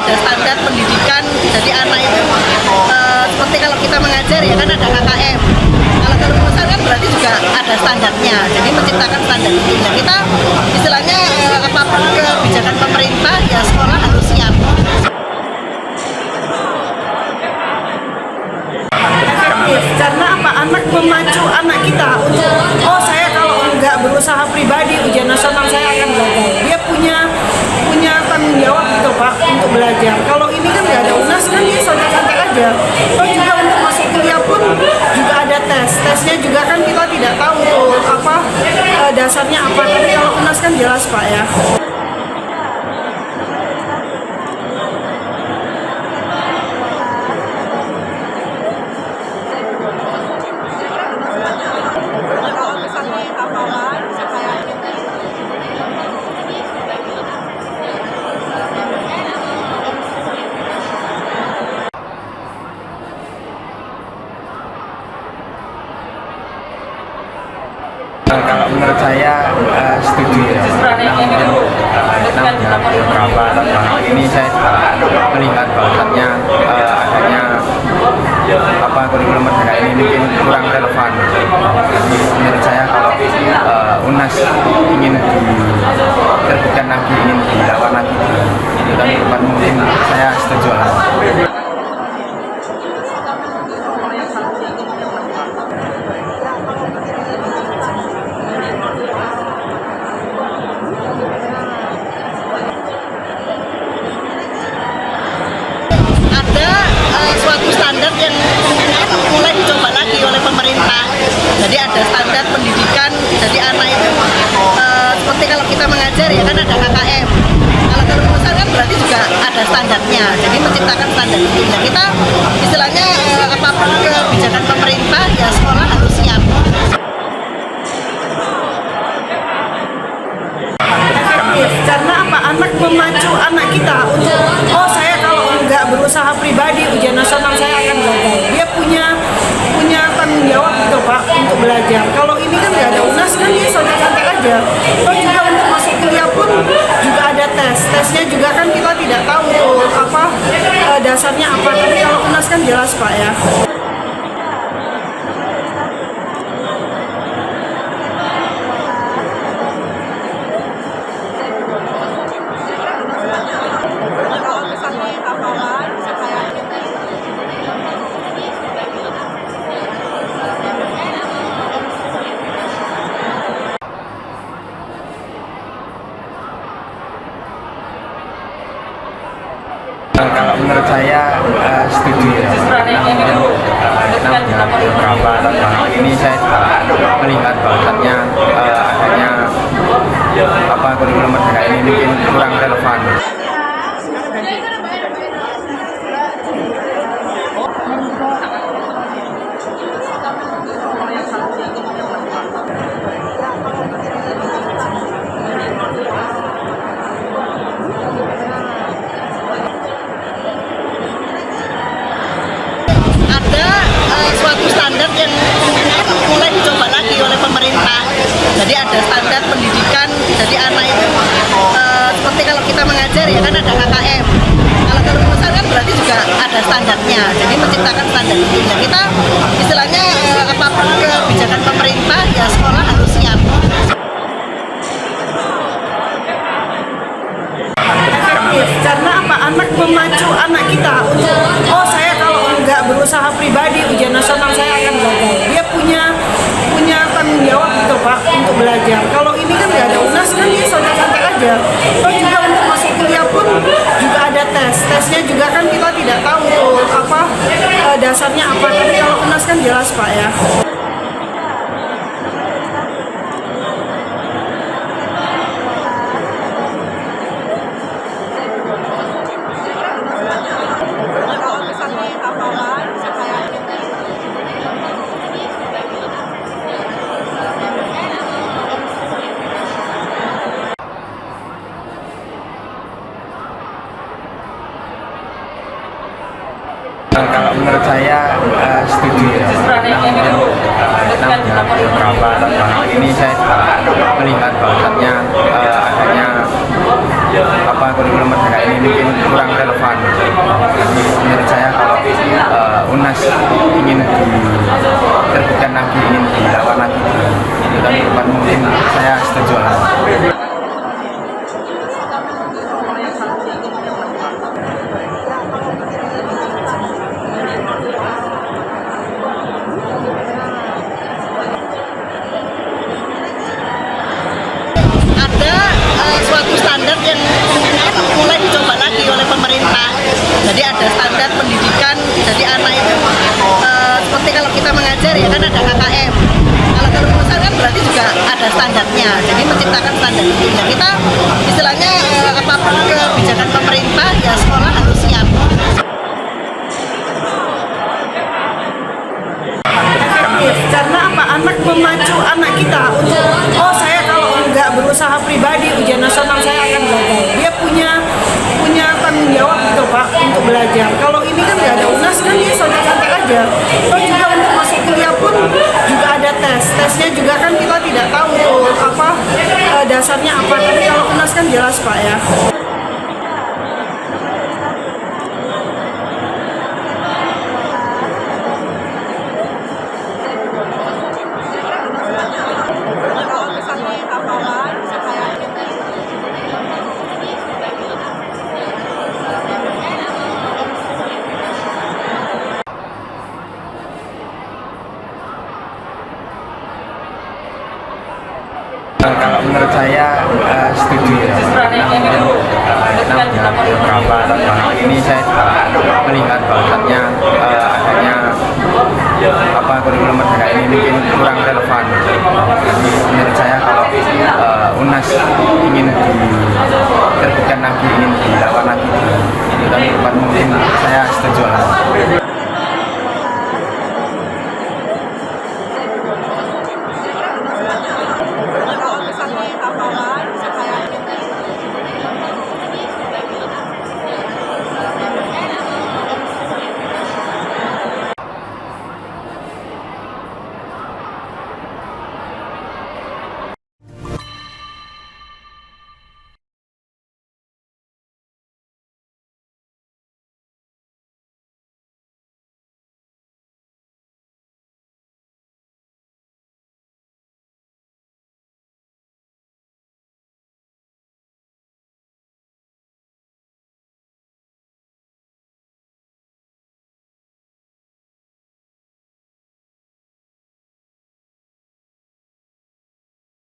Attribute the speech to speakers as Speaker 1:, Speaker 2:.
Speaker 1: ada standar pendidikan. Jadi anak itu seperti kalau kita mengajar ya kan ada KKM. Kalau kelulusan kan berarti juga ada standarnya. Jadi menciptakan standar itu. Nah, kita istilahnya apapun kebijakan pemerintah ya sekolah harus siap.
Speaker 2: Karena apa? Anak memacu anak kita untuk saya kalau nggak berusaha pribadi ujian nasional saya akan gagal. Dia punya tanggung jawab gitu Pak untuk belajar. Kalau ini kan nggak ada UNAS kan dia santai-santai aja. Terus juga untuk masuk kuliah pun juga ada tesnya juga kan kita tidak tahu tuh dasarnya apa. Tapi kalau UNAS kan jelas Pak ya.
Speaker 3: Kalau menurut saya setuju ya, namun beberapa tahun ini saya melihat bahwasannya adanya kurikulum merdeka ini mungkin kurang relevan. Jadi menurut saya kalau UNAS ingin diterbitkan lagi, ingin dilawan lagi di tahun depan, mungkin saya setuju lah.
Speaker 1: Suatu standar yang mulai dicoba lagi oleh pemerintah. Jadi ada standar pendidikan. Jadi anak itu seperti kalau kita mengajar ya kan ada KKM. Kalau kelulusan kan berarti juga ada standarnya. Jadi menciptakan standar itu. Nah, kita istilahnya apapun kebijakan pemerintah ya sekolah harus siap.
Speaker 2: Karena apa? Anak memacu anak kita untuk saya kalau nggak berusaha pribadi ujian nasional saya akan gagal. Dia punya tanggung jawab gitu Pak untuk belajar. Kalau ini kan nggak ada UNAS kan dia santai-santai aja. Terus juga untuk masuk kuliah pun juga ada tesnya juga kan kita tidak tahu tuh dasarnya apa. Tapi kalau UNAS kan jelas Pak ya.
Speaker 3: Kalau menurut saya setuju ya, namun beberapa tahun ini saya melihat bahwasannya adanya kurikulum merdeka ini mungkin kurang relevan. Jadi menurut saya kalau UNAS ingin diterbitkan lagi, ingin dilawan lagi di tahun depan, mungkin saya setuju lah. Kalau menurut saya setuju ya, namun beberapa tahun ini saya melihat bahwasannya adanya kurikulum merdeka ini mungkin kurang relevan.
Speaker 1: Suatu standar yang mulai dicoba lagi oleh pemerintah. Jadi ada standar pendidikan. Jadi anak itu seperti kalau kita mengajar ya kan ada KKM. Kalau kelulusan kan berarti juga ada standarnya. Jadi menciptakan standar itu. Nah, kita istilahnya apapun kebijakan pemerintah ya sekolah harus siap.
Speaker 2: Karena apa? Anak memacu anak kita untuk saya kalau nggak berusaha pribadi ujian nasional saya akan gagal. Dia punya tanggung jawab gitu Pak untuk belajar. Kalau ini kan nggak ada UNAS kan dia santai-santai aja. Terus juga untuk masuk kuliah pun juga ada tesnya juga kan kita tidak tahu tuh dasarnya apa. Tapi kalau UNAS kan jelas Pak ya.
Speaker 3: Kalau menurut saya setuju ya, namun beberapa tahun ini saya juga melihat bahwasannya adanya kurikulum merdeka ini mungkin kurang relevan. Jadi menurut saya kalau UNAS ingin diterbitkan lagi, ingin dilakukan lagi di tahun depan, mungkin saya setuju lah.
Speaker 1: Ada suatu standar yang mulai dicoba lagi oleh pemerintah. Jadi ada standar pendidikan, jadi anak itu seperti kalau kita mengajar ya kan ada KKM. Kalau kelulusan kan berarti juga ada standarnya. Jadi menciptakan standar itu. Ya kita istilahnya apapun kebijakan pemerintah ya sekolah harus siap.
Speaker 2: Efektif karena apa, anak memacu anak kita untuk saya kalau nggak berusaha pribadi ujian nasional saya akan gagal. Dia punya tanggung jawab gitu Pak untuk belajar. Kalau ini kan nggak ada UNAS kan dia santai-santai aja. Terus juga untuk masuk kuliah pun juga ada tesnya juga kan kita tidak tahu tuh dasarnya apa. Tapi kalau UNAS kan jelas Pak ya.
Speaker 3: Kalau menurut saya setuju ya, karena mungkin beberapa tahun ini saya juga melihat bahwasannya adanya kurikulum merdeka ini mungkin kurang relevan. Jadi menurut saya kalau UNAS ingin diterbitkan lagi, ingin dilakukan lagi di tahun depan, mungkin saya setuju lah.